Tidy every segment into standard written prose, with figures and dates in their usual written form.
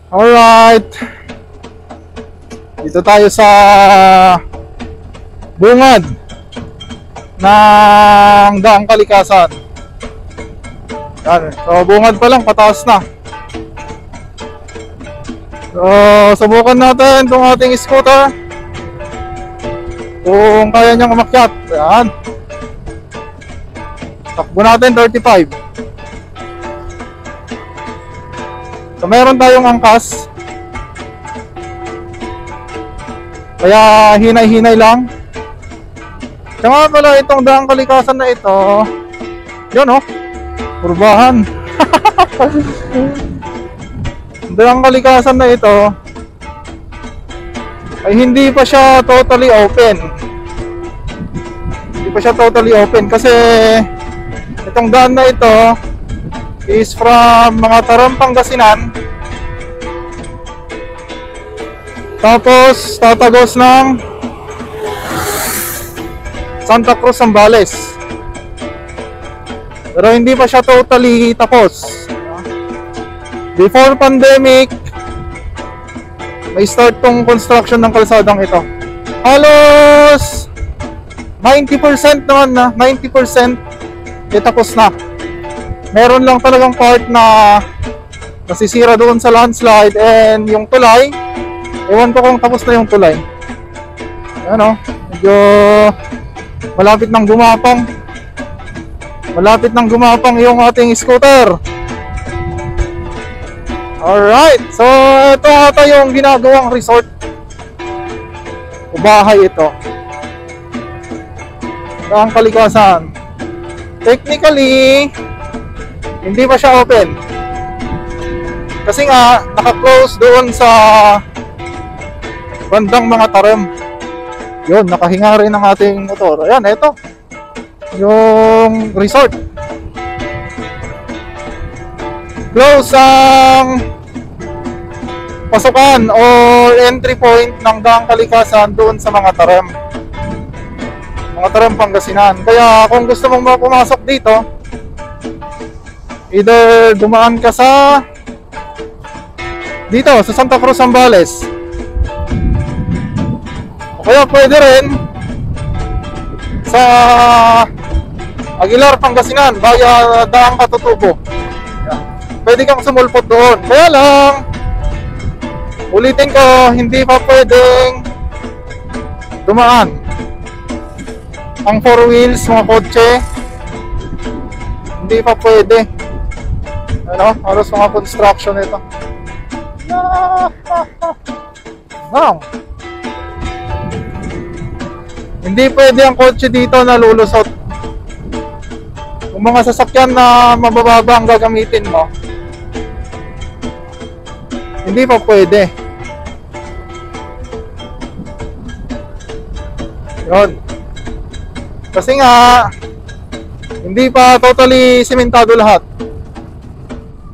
Alright, dito tayo sa bungad ng Daang Kalikasan. Yan. So bungad pa lang, pataas na. So subukan natin itong ating scooter kung kaya niyang umakyat. Yan. Takbo natin 35. So meron tayong angkas, kaya hinay-hinay lang. Kaya pala itong Daang Kalikasan na ito, yun oh, kurbahan. Daang Kalikasan na ito ay hindi pa siya totally open. Hindi pa siya totally open kasi itong daan na ito is from mga Taram, Pangasinan, tapos tatagos ng Santa Cruz, Zambales. Pero hindi pa siya totally tapos. Before pandemic, may start tong construction ng kalsadang ito. Halos 90% naman na, 90% tapos na. Meron lang talagang part na nasisira doon sa landslide, and yung tulay, ewan ko kung tapos na yung tulay. Ano, medyo malapit nang gumapang. Malapit nang gumapang yung ating scooter. Alright, so ito ata yung ginagawang resort o bahay ito. Daang Kalikasan. Technically, hindi pa siya open kasi nga naka-close doon sa bandang mga Taram. Yun, nakahinga rin ang ating motor. Ayan, ito yung resort. Close ang pasukan or entry point ng Daang Kalikasan doon sa mga Taram. Mga Taram, Pangasinan. Kaya kung gusto mong pumasok dito, either dumaan ka sa dito sa Santa Cruz, Zambales, o kaya pwede rin sa Aguilar, Pangasinan via Daang Katutubo. Pwede kang sumulpot doon. Kaya lang, ulitin ko, hindi pa pwedeng dumaan ang 4 wheels, mga kotse. Hindi pa pwede. Ano, halos mga construction ito. Wow. Hindi pwede ang kotse dito na lulusot. Kung mga sasakyan na mabababa ang gagamitin mo, hindi pa pwede. Yun. Kasi nga hindi pa totally simentado lahat.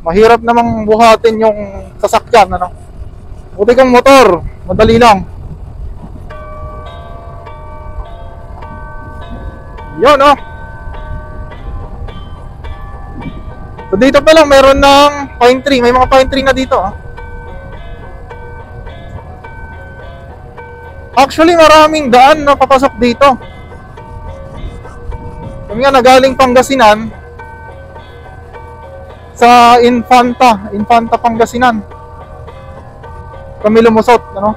Mahirap namang buhatin yung sasakyan, ano. Buti kang motor, madali lang. Yun, oh. So dito pa lang meron ng pine tree. May mga pine tree na dito, oh. Actually, maraming daan na papasok dito. Kami nga nagaling Pangasinan sa Infanta, Pangasinan. Kami lumusot, ano?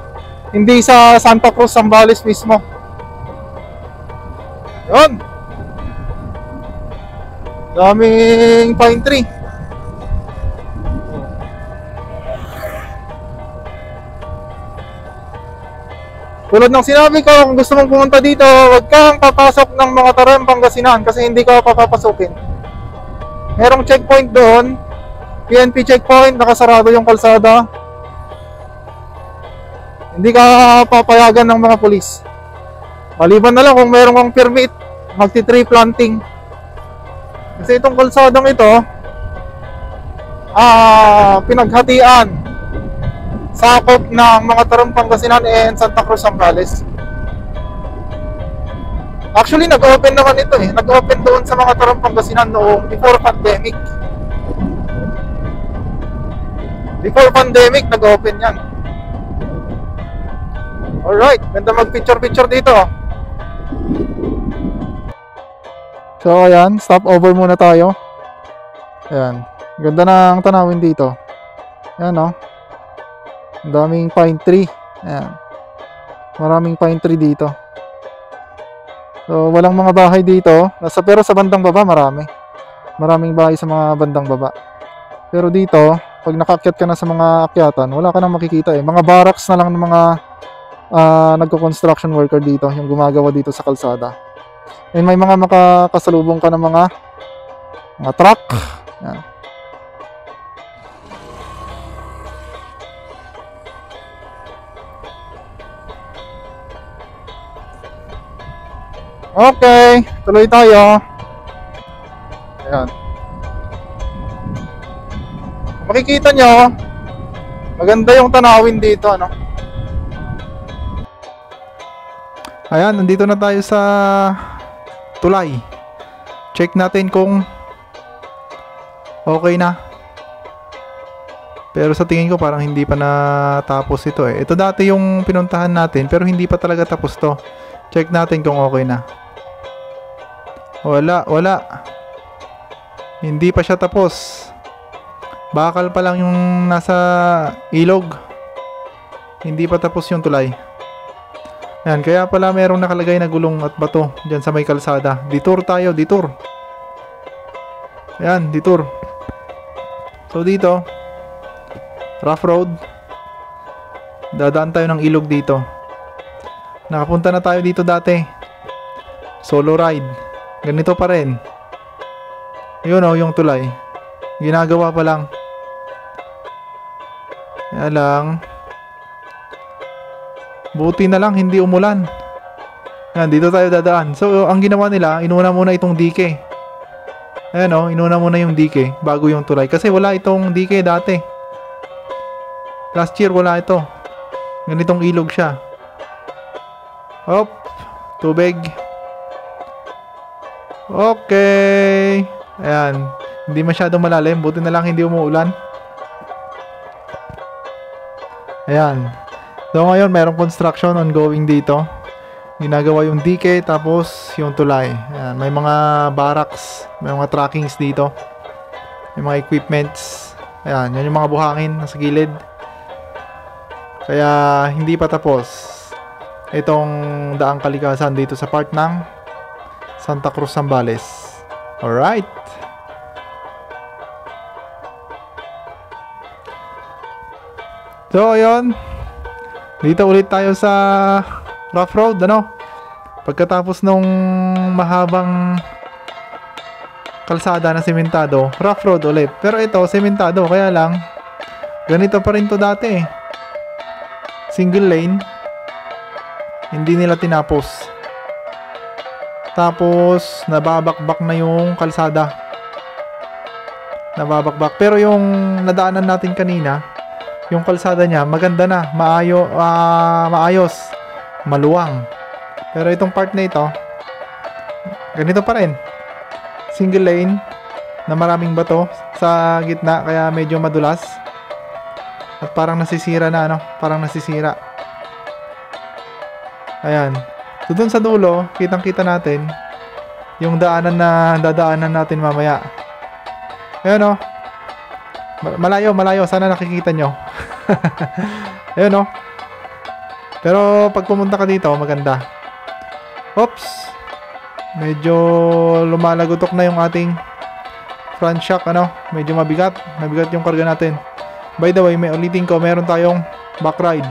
Hindi sa Santa Cruz, Zambales mismo. Yun. Daming pine tree. Tulad ng sinabi ko, kung gusto mong pumunta dito, huwag kang papasok ng mga Taram, Pangasinan kasi hindi ka papapasukin. Merong checkpoint doon, PNP checkpoint, nakasarado yung kalsada. Hindi ka papayagan ng mga pulis. Maliban na lang kung meron kang permit, magti-tree planting. Kasi itong kalsadang ito, pinaghatian, sakop ng mga Taram, Pangasinan and Santa Cruz, Zambales. Actually, nag-open naman ito eh. Nag-open doon sa mga Taram, Pangasinan noong before pandemic. Before pandemic, nag-open yan. Alright, ganda mag-picture-picture dito. So ayan, stop over muna tayo. Ayan, ganda ng tanawin dito. Ayan o. Ang daming pine tree. Ayan. Maraming pine tree dito. So walang mga bahay dito. Pero sa bandang baba marami. Maraming bahay sa mga bandang baba. Pero dito, pag nakaakyat ka na sa mga akyatan, wala ka nang makikita eh. Mga barracks na lang ng mga nagko-construction worker dito, yung gumagawa dito sa kalsada. And may mga makakasalubong ka ng mga truck. Yan. Okay, tuloy tayo. Ayan. Makikita nyo, maganda yung tanawin dito, ano? Ayan, nandito na tayo sa tulay. Check natin kung okay na. Pero sa tingin ko parang hindi pa natapos ito eh. Ito dati yung pinuntahan natin pero hindi pa talaga tapos to. Check natin kung okay na. Wala. Hindi pa siya tapos. Bakal pa lang yung nasa ilog. Hindi pa tapos yung tulay. Ayan, kaya pala merong nakalagay na gulong at bato dyan sa may kalsada. Detour tayo, detour. Ayan, detour. So dito, rough road. Dadaan tayo ng ilog dito. Nakapunta na tayo dito dati. Solo ride. Ganito pa rin. Yun o, yung tulay. Ginagawa pa lang. Kaya lang, buti na lang hindi umulan. Yan, dito tayo dadaan. So, ang ginawa nila, inuna muna itong dike. Ayan o, inuna muna yung dike bago yung tulay. Kasi wala itong dike dati. Last year wala ito. Ganitong ilog siya. Hop, tubig. Okay. Ayan, hindi masyadong malalim. Buti na lang hindi umuulan. Ayan. So ngayon mayroong construction ongoing dito. Ginagawa yung dike tapos yung tulay. Ayan, may mga barracks, may mga trackings dito. May mga equipments. Ayan, yan yung mga buhangin nasa gilid. Kaya hindi pa tapos itong daang kalikasan dito sa part ng Santa Cruz, Zambales. Alright. So ayun, dito ulit tayo sa rough road, ano? Pagkatapos nung mahabang kalsada na sementado, rough road ulit. Pero ito, sementado, kaya lang ganito pa rin to dati. Single lane. Hindi nila tinapos. Tapos nababakbak na yung kalsada. Nababakbak. Pero yung nadaanan natin kanina, yung kalsada niya maganda na, maayos, maluwang. Pero itong part na ito, ganito pa rin. Single lane na maraming bato sa gitna, kaya medyo madulas. At parang nasisira na, ano? Parang nasisira. Ayan. So dun sa dulo, kitang-kita natin yung daanan na dadaanan natin mamaya. Ayan o. Malayo. Sana nakikita nyo. Ayan o. Pero pag pumunta ka dito, maganda. Oops. Medyo lumalagotok na yung ating front shock, ano. Medyo mabigat. Mabigat yung karga natin. By the way, may ulitin ko, meron tayong back ride.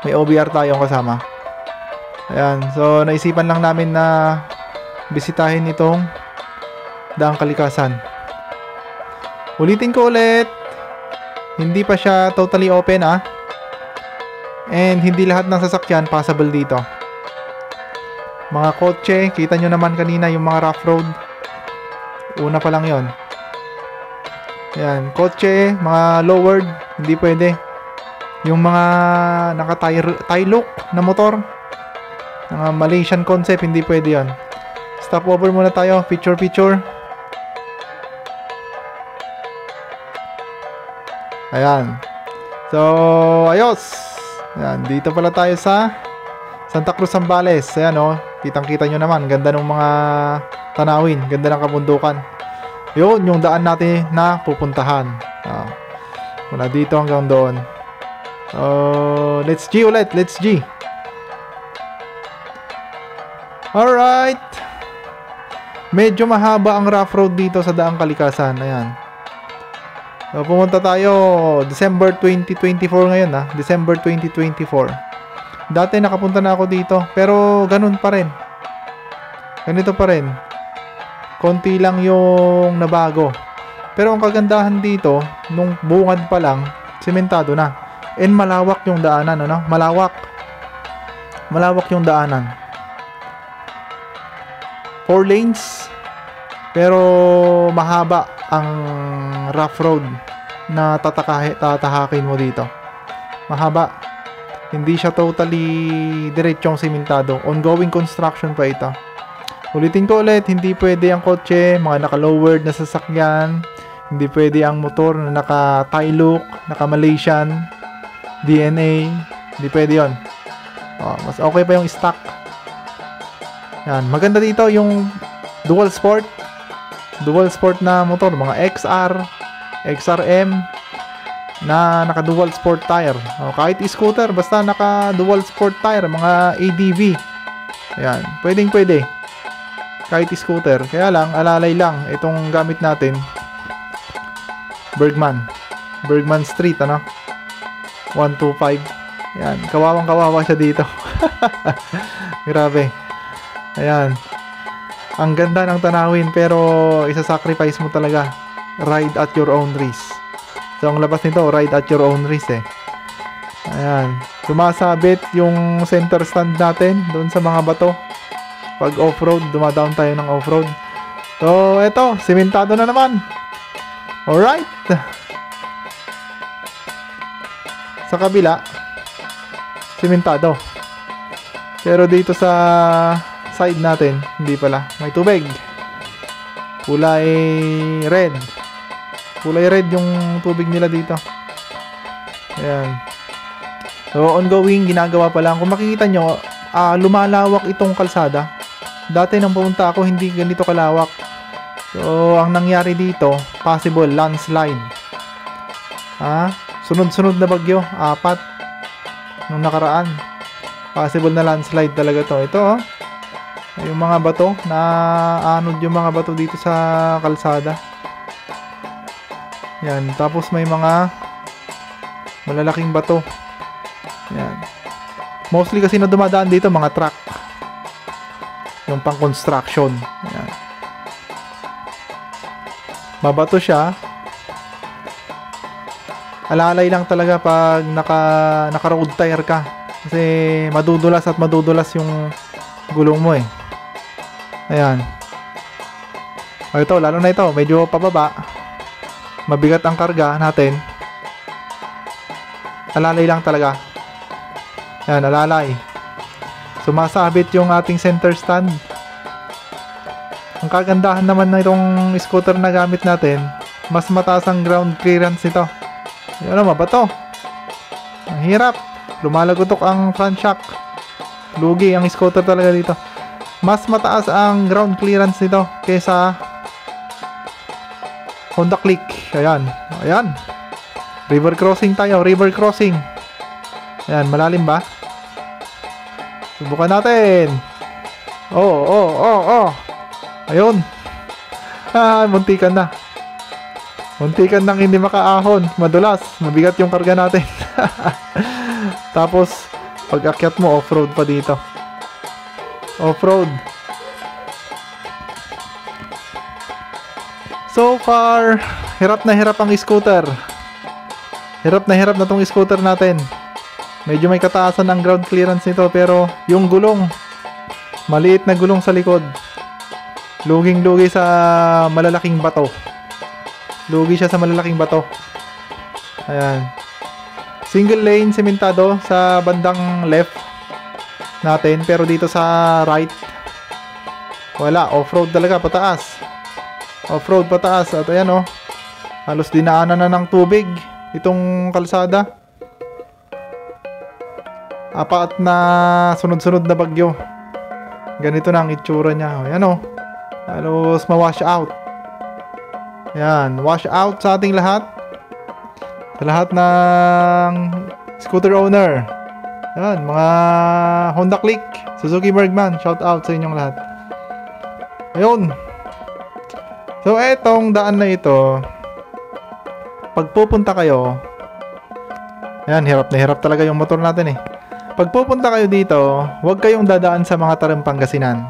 May OBR tayong kasama. Ayan. So, naisipan lang namin na bisitahin itong daang kalikasan. Ulitin ko ulit. Hindi pa siya totally open, ah. And hindi lahat ng sasakyan passable dito. Mga kotse, kita nyo naman kanina yung mga rough road. Una pa lang yon. Ayan, kotse, mga lowered, hindi pwede. Yung mga naka-tie look na motor, mga Malaysian concept, hindi pwede yon. Stop over muna tayo, picture. Ayan. So, ayos. Ayan, dito pala tayo sa Santa Cruz, Zambales. Ayan, oh. Kitang-kita nyo naman. Ganda ng mga tanawin. Ganda ng kabundukan. Yun, yung daan natin na pupuntahan. Mula dito hanggang doon. So, let's G ulit. Let's G. Alright. Medyo mahaba ang rough road dito sa Daang Kalikasan. Ayan. So, pumunta tayo December 2024 ngayon, ha. December 2024. Dati nakapunta na ako dito, pero ganun pa rin. Ganito pa rin. Konti lang yung nabago. Pero ang kagandahan dito, nung bungad pa lang, sementado na. And malawak yung daanan, ano? Malawak. Malawak yung daanan. 4 lanes, pero mahaba ang rough road na tatahakin mo dito. Mahaba. Hindi siya totally diretsong sementado. Ongoing construction pa ito. Ulitin ko ulit, hindi pwede ang kotse, mga naka-lowered na sasakyan, hindi pwede ang motor na naka-Tailuk, naka-Malaysian, DNA, hindi pwede yon. Mas okay pa yung stock. Yan, maganda dito yung dual sport na motor, mga XR, XRM na naka dual sport tire. Kahit scooter basta naka dual sport tire, mga ADV. Ayan, pwede. Kahit scooter. Kaya lang, alalay lang itong gamit natin. Bergman Street, ano? 125. Ayan, kawawa siya dito. Grabe. Ayan. Ang ganda ng tanawin, pero isa-sacrifice mo talaga. Ride at your own risk. So, ang labas nito, ride at your own risk, eh. Ayan. Sumasabit yung center stand natin doon sa mga bato. Pag off-road, dumadown tayo ng off-road. So, eto, sementado na naman. Alright. Sa kabila, sementado. Pero dito sa side natin, hindi pala. May tubig. Kulay red. Kulay red yung tubig nila dito. Ayan. So, ongoing, ginagawa pa lang. Kung makikita nyo, lumalawak itong kalsada. Dati nang pumunta ako, hindi ganito kalawak. So, ang nangyari dito, possible landslide. Sunod-sunod na bagyo. 4 nung nakaraan. Possible na landslide talaga to. Ito, oh. Yung mga bato, naanod yung mga bato dito sa kalsada. Yan, tapos may mga malalaking bato. Yan. Mostly kasi na dumadaan dito, mga truck. Yung pang construction. Yan. Mabato siya. Alalay lang talaga pag naka road tire ka. Kasi madudulas at madudulas yung gulong mo, eh. Ayan. Ito, lalo na ito, medyo pababa. Mabigat ang karga natin. Alalay lang talaga. Ayan, alalay. Sumasabit yung ating center stand. Ang kagandahan naman na itong scooter na gamit natin, mas mataas ang ground clearance nito. Ano, mabato. Ang hirap. Lumalagotok ang front shock. Lugi ang scooter talaga dito. Mas mataas ang ground clearance nito kaysa Honda Click. Ayan. Ayan. River crossing tayo. River crossing. Ayan. Malalim ba? Subukan natin. Oh. Ayun. Muntikan na. Muntikan nang hindi makaahon. Madulas. Mabigat yung karga natin. Tapos, pag akyat mo, off-road pa dito. Off-road. So far, hirap na hirap ang scooter. Hirap na tong scooter natin. Medyo may kataasan ang ground clearance nito, pero yung gulong, maliit na gulong sa likod. Luging-lugi sa malalaking bato. Lugi siya sa malalaking bato. Ayan. Single lane sementado sa bandang left natin, pero dito sa right wala, off-road talaga, pataas. Off-road pataas. At ayan, oh, halos dinaanan na ng tubig itong kalsada. Apat na sunod-sunod na bagyo. Ganito na ang itsura niya. Ayan o. Halos ma-wash out. Ayan. Wash out sa ating lahat. Sa lahat ng scooter owner. Ayan. Mga Honda Click, Suzuki Bergman. Shout out sa inyong lahat. Ayun. So, etong daan na ito, pag pupunta kayo, ayan, hirap na hirap talaga yung motor natin eh. Pag pupunta kayo dito, huwag kayong dadaan sa mga Tarem Pangasinan.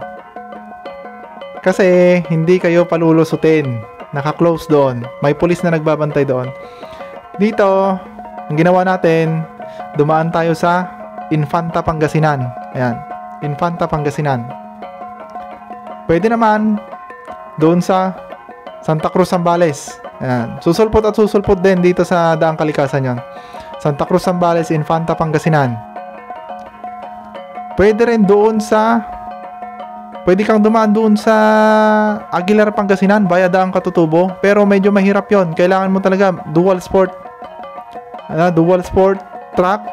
Kasi hindi kayo palulusutin. Naka-close doon. May pulis na nagbabantay doon. Dito, ang ginawa natin, dumaan tayo sa Infanta Pangasinan. Ayan, Infanta Pangasinan. Pwede naman doon sa Santa Cruz, Zambales. Ayan, susulpot at susulpot din dito sa Daang Kalikasan yon. Santa Cruz, Zambales, Infanta Pangasinan. Pwede rin doon sa pwede kang dumaan doon sa Aguilar, Pangasinan via Daang Katutubo, pero medyo mahirap yon. Kailangan mo talaga dual sport track.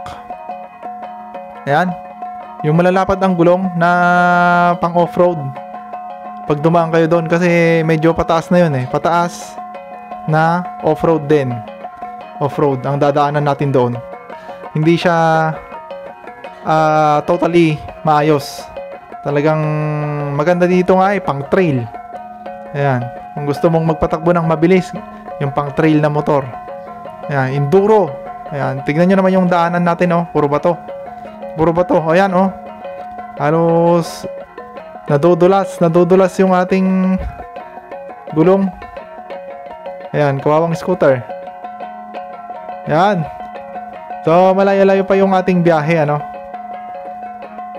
Ayan, yung malalapad ang gulong na pang off-road. Pag dumaan kayo doon, kasi medyo pataas na yun eh. Pataas na off-road din. Off-road ang dadaanan natin doon. Hindi siya totally maayos. Talagang maganda dito nga eh, pang trail. Ayan, kung gusto mong magpatakbo ng mabilis, yung pang trail na motor. Ayan, enduro. Ayan, tignan nyo naman yung daanan natin oh, puro bato. Puro bato, ayan oh. Halos nadudulas yung ating gulong. Ayan, kawawang scooter. Ayan. So, malayo-layo pa yung ating biyahe, ano.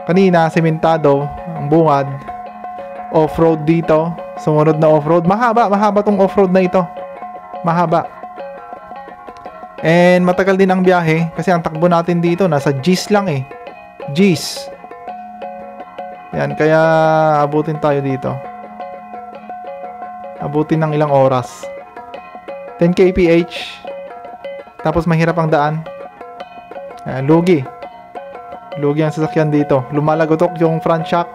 Kanina, sementado ang bungad. Off-road dito. Sumunod na off-road. Mahaba tong off-road na ito. Mahaba. And matagal din ang biyahe kasi ang takbo natin dito nasa G's lang eh. G's. Yan, kaya abutin tayo dito. Abutin ng ilang oras. 10 kph. Tapos mahirap ang daan. Yan, lugi ang sasakyan dito. Lumalagotok yung front shock.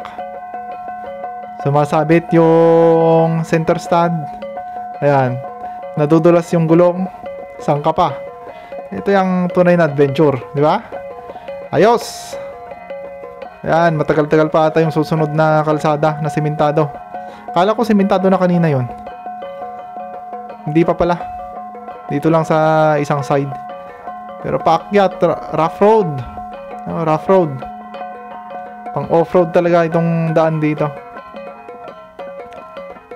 Sumasabit yung center stand. Ayan, nadudulas yung gulong. Sangka pa. Ito yung tunay na adventure, di ba? Ayos. Ayan, matagal-tagal pa ata yung susunod na kalsada na sementado. Kala ko sementado na kanina yon. Hindi pa pala. Dito lang sa isang side. Pero paakyat, rough road. Rough road. Pang off-road talaga itong daan dito.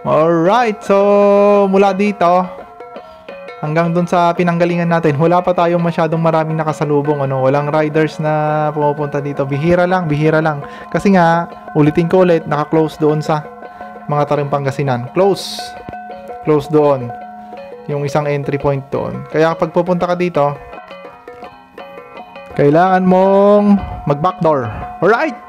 Alright, so mula dito hanggang dun sa pinanggalingan natin, wala pa tayong masyadong maraming nakasalubong, ano. Walang riders na pumupunta dito. Bihira lang. Kasi nga, ulitin ko ulit, naka-close doon sa mga Tarem Pangasinan. Close doon. Yung isang entry point doon. Kaya pag pupunta ka dito, kailangan mong mag-backdoor. Alright!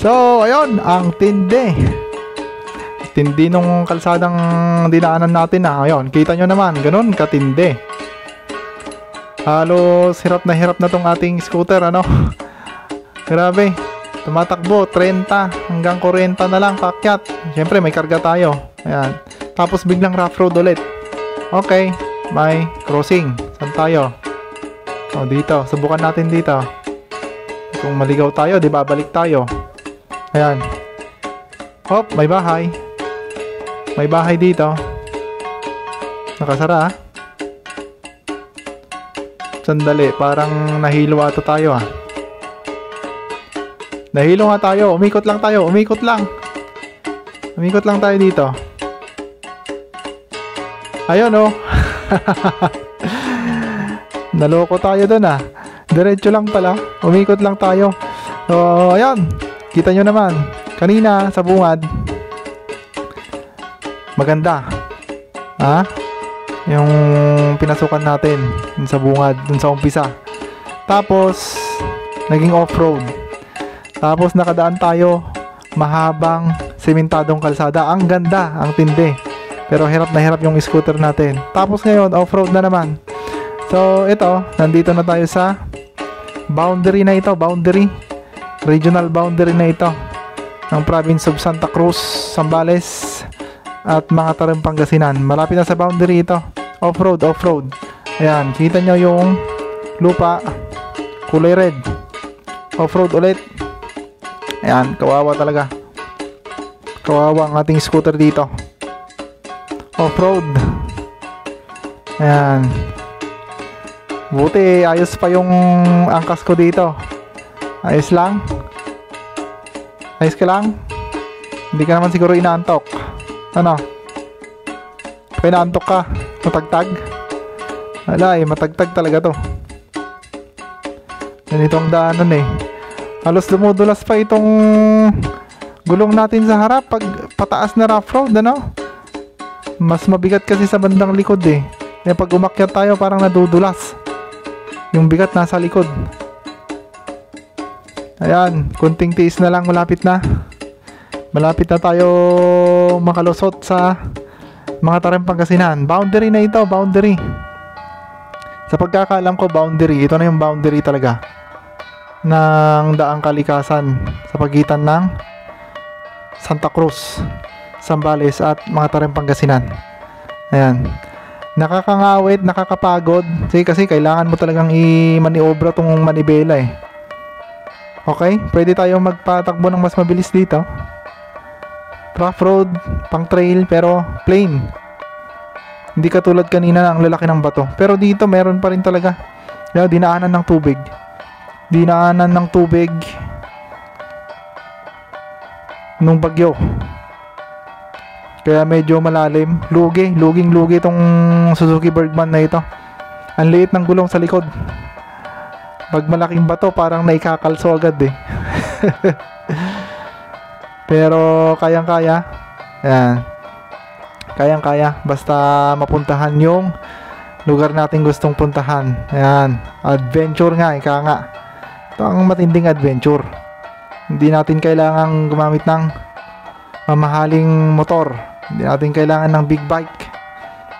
So, ayun, ang tindi. Tindi nung kalsadang dinaanan natin na. Ayun, kita nyo naman, ganun katindi. Halos hirap na tong ating scooter, ano. Grabe, tumatakbo 30 hanggang 40 na lang paakyat. Siyempre may karga tayo. Ayan, tapos biglang rough road ulit. Okay, may crossing. Saan tayo? O, dito, subukan natin dito. Kung maligaw tayo, di babalik tayo. Ayan. Hop, may bahay. May bahay dito. Nakasara. Sandali, parang nahilo ata tayo ah. Nahilo nga tayo. Umikot lang tayo. Umikot lang. Umikot lang tayo dito. Ayun oh. Naloko tayo dun ah. Diretso lang pala. Umikot lang tayo. So, ayun. Kita nyo naman. Kanina sa bungad. Maganda. Ha? Yung pinasukan natin dun sa bungad, dun sa umpisa. Tapos naging off-road. Tapos nakadaan tayo mahabang sementadong kalsada. Ang ganda, ang tindi. Pero hirap na hirap yung scooter natin. Tapos ngayon off-road na naman. So ito, nandito na tayo sa boundary na ito. Boundary, regional boundary na ito ng province of Santa Cruz, Zambales at mga Tarim, Pangasinan. Malapit na sa boundary ito. Off-road, off-road. Ayan, kita nyo yung lupa, kulay red. Off-road ulit. Ayan, kawawa talaga. Kawawa ang ating scooter dito. Off-road. Ayan. Buti, ayos pa yung angkas ko dito. Ayos lang. Ayos ka lang. Hindi ka naman siguro inaantok. Ano? Inaantok ka? Matagtag? Wala eh, matagtag talaga to. Ganito ang daanan eh. Halos dumudulas pa itong gulong natin sa harap pag pataas na rough road, ano? Mas mabigat kasi sa bandang likod eh. Kaya pag umakyat tayo parang nadudulas. Yung bigat nasa likod. Ayan, kunting tiis na lang, malapit na. Malapit na tayo makalusot sa mga Tarim, Pangasinan. Boundary na ito, boundary. Sa pagkakaalam ko, boundary. Ito na yung boundary talaga ng daang kalikasan sa pagitan ng Santa Cruz, Zambales at mga Tarim, Pangasinan. Ayan. Nakakangawit, nakakapagod. Kasi kailangan mo talagang i-maniobra tong manibela eh. Okay, pwede tayo magpatakbo ng mas mabilis dito. Rough road, pang trail, pero plain. Hindi katulad kanina na ang lalaki ng bato. Pero dito meron pa rin talaga. Kaya dinaanan ng tubig. Dinaanan ng tubig nung bagyo. Kaya medyo malalim. Luging-lugi itong Suzuki Bergman na ito. Ang liit ng gulong sa likod. Pag malaking bato, parang naikakalso agad eh. Pero kayang-kaya. Ayan. Kayang-kaya. Basta mapuntahan yung lugar natin gustong puntahan. Ayan. Adventure nga, ika nga. Ito ang matinding adventure. Hindi natin kailangang gumamit ng mamahaling motor. Hindi natin kailangan ng big bike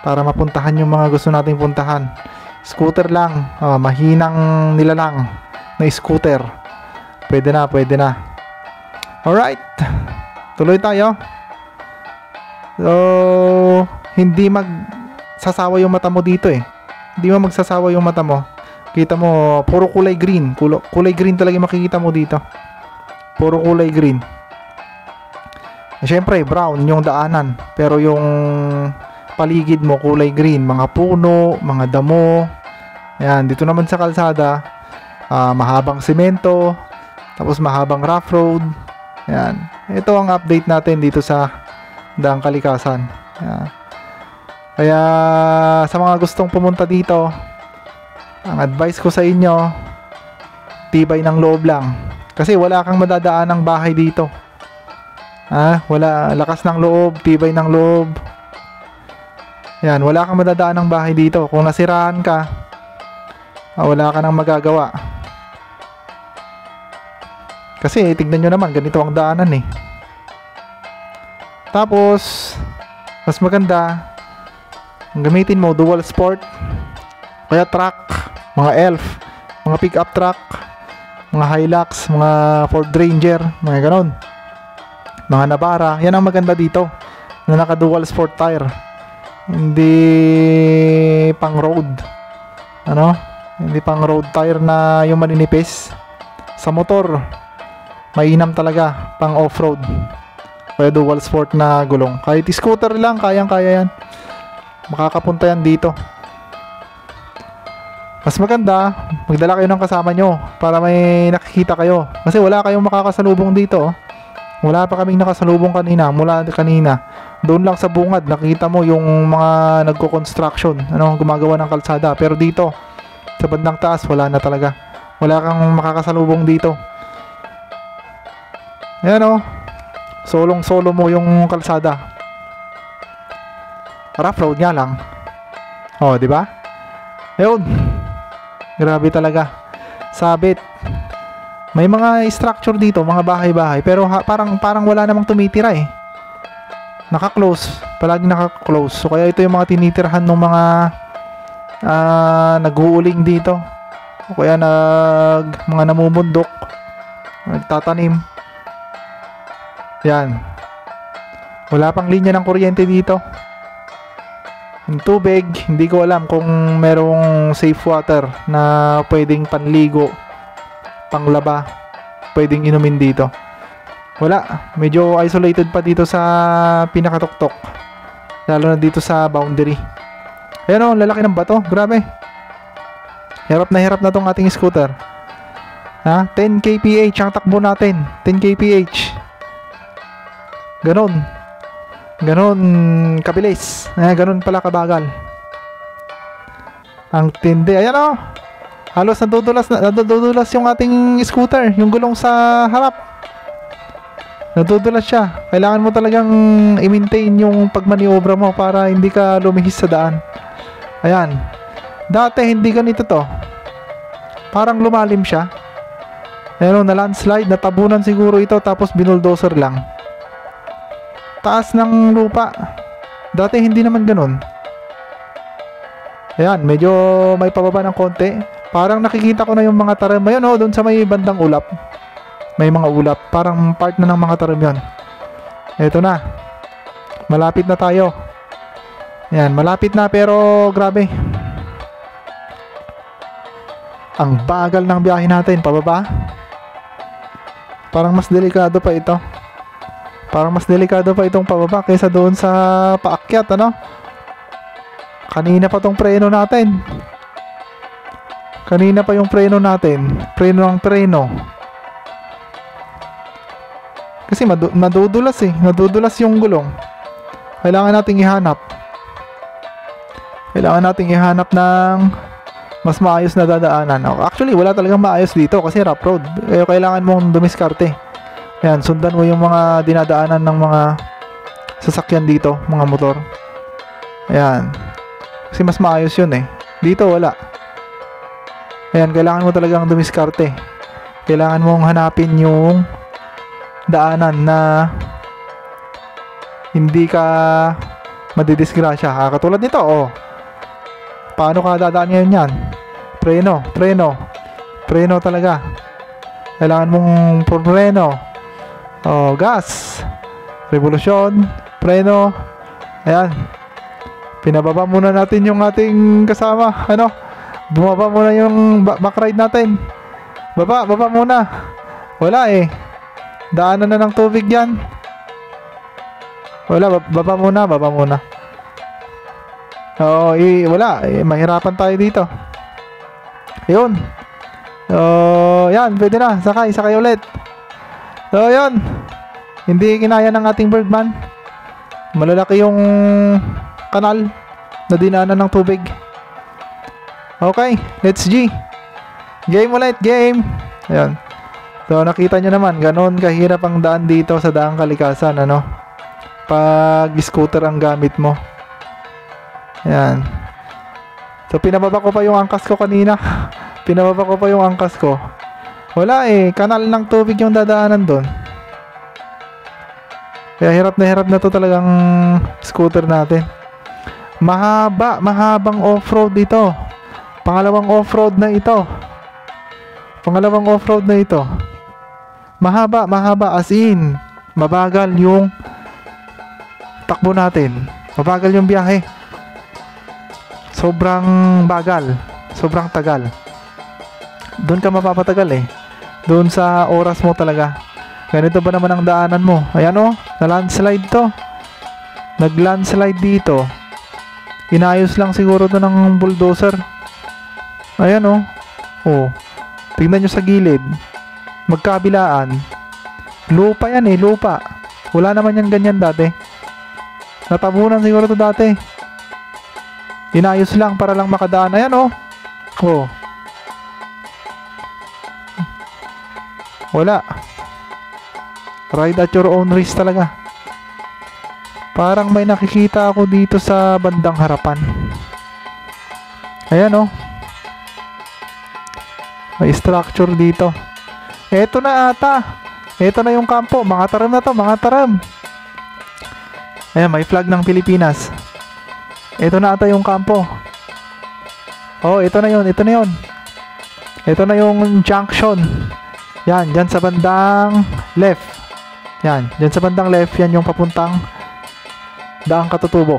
para mapuntahan yung mga gusto nating puntahan. Scooter lang. Mahinang nilalang na scooter. Pwede na, pwede na. Alright, tuloy tayo. So, hindi magsasawa yung mata mo dito eh. Hindi mo magsasawa yung mata mo. Kita mo, puro kulay green. Kulay green talaga makikita mo dito. Puro kulay green. Siyempre, brown yung daanan. Pero yung paligid mo, kulay green. Mga puno, mga damo. Ayan, dito naman sa kalsada, mahabang semento. Tapos mahabang rough road. Yan. Ito ang update natin dito sa daang kalikasan. Yan. Kaya sa mga gustong pumunta dito, ang advice ko sa inyo, tibay ng loob lang. Kasi wala kang madadaan ng bahay dito. Wala, lakas ng loob, tibay ng loob. Yan, wala kang madadaan ng bahay dito. Kung nasiraan ka, wala ka nang magagawa. Kasi tignan nyo naman, ganito ang daanan eh. Tapos mas maganda gamitin mo dual sport, kaya truck, mga elf, mga pick up truck, mga Hilux, mga Ford Ranger, mga ganon, mga Navara. Yan ang maganda dito na naka dual sport tire, hindi pang road, hindi pang road tire na yung maninipis. Sa motor mainam talaga, pang off-road, kaya dual sport na gulong. Kahit scooter lang, kayang kaya yan, makakapunta yan dito. Mas maganda magdala kayo ng kasama nyo para may nakikita kayo, kasi wala kayong makakasalubong dito. Wala pa kaming nakasalubong kanina, mula kanina doon lang sa bungad nakita mo yung mga nagko-construction, gumagawa ng kalsada. Pero dito sa bandang taas wala na talaga, wala kang makakasalubong dito. Ayan solong solo mo yung kalsada. Rough road nga lang. Di ba? Ayun. Grabe talaga. Sabit. May mga structure dito, mga bahay-bahay, pero parang wala namang tumitira eh. Naka-close, palagi naka-close. So kaya ito yung mga tinitirhan ng mga nag-uuling dito. O kaya mga namumundok, nagtatanim. Yan. Wala pang linya ng kuryente dito. Yung tubig, hindi ko alam kung merong safe water na pwedeng panligo, panglaba, pwedeng inumin dito. Wala, medyo isolated pa dito sa pinakatuktok, lalo na dito sa boundary. Ayan lalaki ng bato, grabe. Hirap na tong ating scooter. 10 kph ang takbo natin, 10 kph. Ganon kabilis. Ganon pala kabagal. Ang tindi. Ayan halos nadudulas yung ating scooter, yung gulong sa harap. Nadudulas siya. Kailangan mo talagang i-maintain yung pagmaniobra mo para hindi ka lumihis sa daan. Ayan. Dati hindi ganito to. Parang lumalim siya. Ayan na landslide, natabunan siguro ito tapos binuldozer lang. Taas ng lupa. Dati hindi naman ganun. Ayan, medyo may pababa ng konti. Parang nakikita ko na yung mga tarim. Ayun doon sa may bandang ulap. May mga ulap. Parang part na ng mga tarim yun. Eto na. Malapit na tayo. Ayan, malapit na pero grabe. Ang bagal ng biyahe natin. Pababa. Parang mas delikado pa ito. Parang mas delikado pa itong pababa kaysa doon sa paakyat, Kanina pa tong preno natin. Kanina pa yung preno natin. Preno ng preno. Kasi nadudulas eh. Nadudulas yung gulong. Kailangan nating ihanap. Ng mas maayos na dadaanan. Actually, wala talagang maayos dito kasi rough road. Kailangan mong dumiskarte. Ayan, sundan mo yung mga dinadaanan ng mga sasakyan dito, mga motor. Ayan. Kasi mas maayos yun eh. Dito wala. Ayan, kailangan mo talagang dumiskarte. Kailangan mong hanapin yung daanan na hindi ka madidisgrasya. Katulad nito, paano ka dadaan ngayon yan? Preno talaga. Kailangan mong preno. Gas, revolusyon, preno. Ayan. Pinababa muna natin yung ating kasama. Bumaba muna yung backride natin. Baba muna. Wala eh. Daanan na ng tubig yan. Wala, baba muna. Wala. Mahirapan tayo dito. Ayun. Yan, pwede na. Sakay ulit. So, yun. Hindi kinaya ng ating Bergman. Malalaki yung kanal na dinaanan ng tubig. Okay, let's G. Game ulit, game. Ayan. So, nakita nyo naman, ganon kahirap ang daan dito sa daang kalikasan, pag scooter ang gamit mo. Ayan. So, pinababa ko pa yung angkas ko kanina. Wala eh, kanal ng tubig yung dadaanan doon. Kaya hirap na to talagang scooter natin. Mahabang off-road ito. Pangalawang off-road na ito. Mahaba as in mabagal yung takbo natin. Mabagal yung biyahe. Sobrang bagal. Sobrang tagal. Doon ka mapapatagal eh. Doon sa oras mo talaga. Ganito ba naman ang daanan mo? Ayan o, na-landslide to. Nag-landslide dito. Inayos lang siguro to ng bulldozer. Ayan o. Oh. Tingnan nyo sa gilid. Magkabilaan. Lupa yan eh, lupa. Wala naman yan ganyan dati. Natabunan siguro to dati. Inayos lang para lang makadaan. Ayan o. Oh. Wala. Ride at your own risk talaga. Parang may nakikita ako dito sa bandang harapan. Ayan o. May structure dito. Eto na ata. Eto na yung kampo. Mga taram na to. Mga taram. Ayan, may flag ng Pilipinas. Eto na ata yung kampo. Oh, ito na yun. Ito na yun. Ito na yung junction. Yan, dyan sa bandang left. Yan, dyan sa bandang left. Yan yung papuntang Daang Katutubo.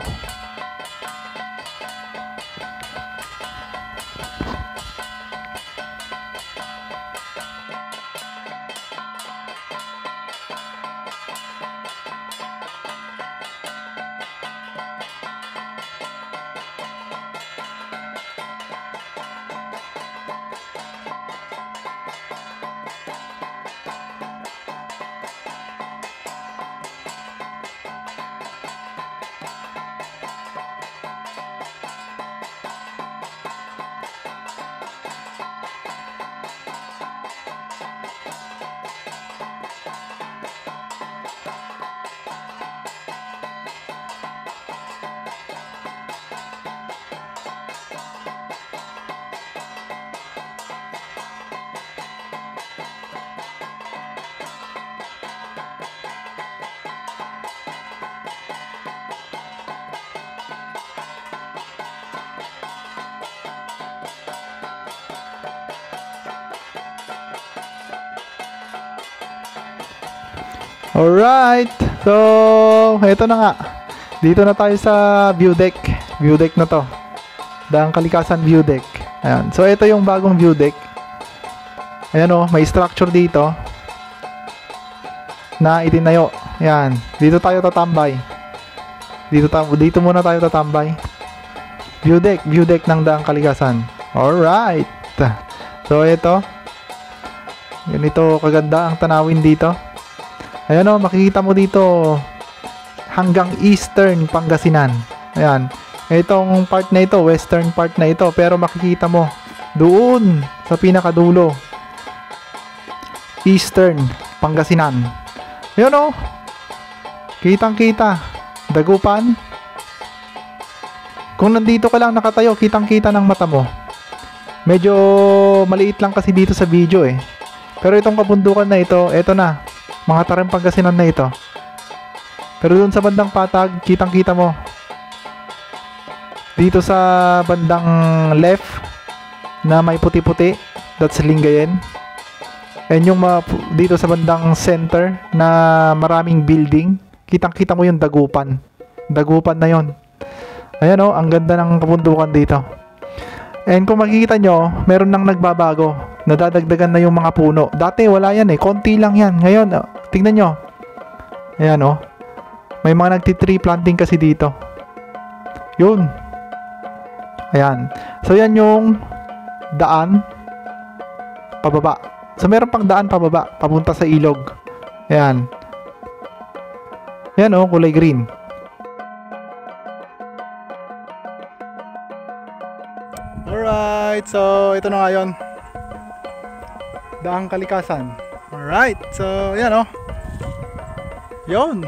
Alright, so eto na nga. Dito na tayo sa view deck. View deck na to. Daang Kalikasan view deck. Ayan. So ito yung bagong view deck. Ayan o, may structure dito na itinayo. Ayan. Dito tayo tatambay. Dito muna tayo tatambay. View deck ng Daang Kalikasan. Alright. So ito. Ganito kaganda ang tanawin dito. Ayan o, makikita mo dito hanggang Eastern Pangasinan. Ayan. Itong part na ito, Western part na ito. Pero makikita mo doon sa pinakadulo, Eastern Pangasinan. Ayan o. Kitang kita. Dagupan. Kung nandito ka lang nakatayo, kitang kita ng mata mo. Medyo maliit lang kasi dito sa video eh. Pero itong kabundukan na ito, eto na. Mga Tarim Pangasinan na ito. Pero doon sa bandang Patag, kitang-kita mo. Dito sa bandang left na may puti-puti, that's Lingayen. And yung dito sa bandang center na maraming building, kitang-kita mo yung Dagupan. Dagupan na yon. Ayan o, ang ganda ng kabundukan dito. And kung makikita nyo, meron nang nagbabago. Nadadagdagan na yung mga puno. Dati wala yan eh, konti lang yan. Ngayon, tingnan nyo. Ayan o. May mga nagti-tree planting kasi dito. Yun. Ayan. So yan yung daan pababa. So meron pang daan pababa, papunta sa ilog. Ayan. Ayan o, kulay green. Alright, so ito na nga yun. Daang Kalikasan. Alright, so yan o. Yun.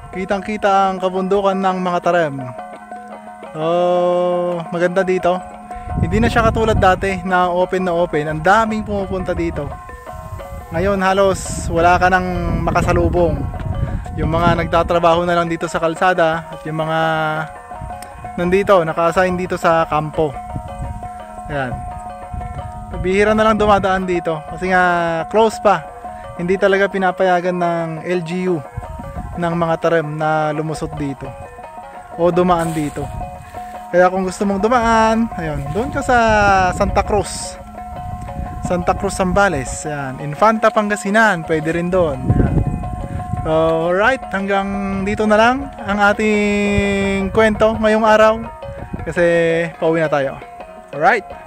Kitang-kita ang kabundukan ng mga Tarim. So, maganda dito. Hindi na siya katulad dati na open na open. Ang daming pumupunta dito. Ngayon halos wala ka nang makasalubong. Yung mga nagtatrabaho na lang dito sa kalsada at yung mga nandito, naka-assign dito sa kampo. Ayan. Bihira na lang dumadaan dito kasi nga close pa. Hindi talaga pinapayagan ng LGU ng mga tarim na lumusot dito o dumaan dito. Kaya kung gusto mong dumaan, ayun, doon ka sa Santa Cruz, Zambales. Ayan. Infanta, Pangasinan, pwede rin doon. Ayan. So, alright, hanggang dito na lang ang ating kwento ngayong araw kasi pauwi na tayo. Alright.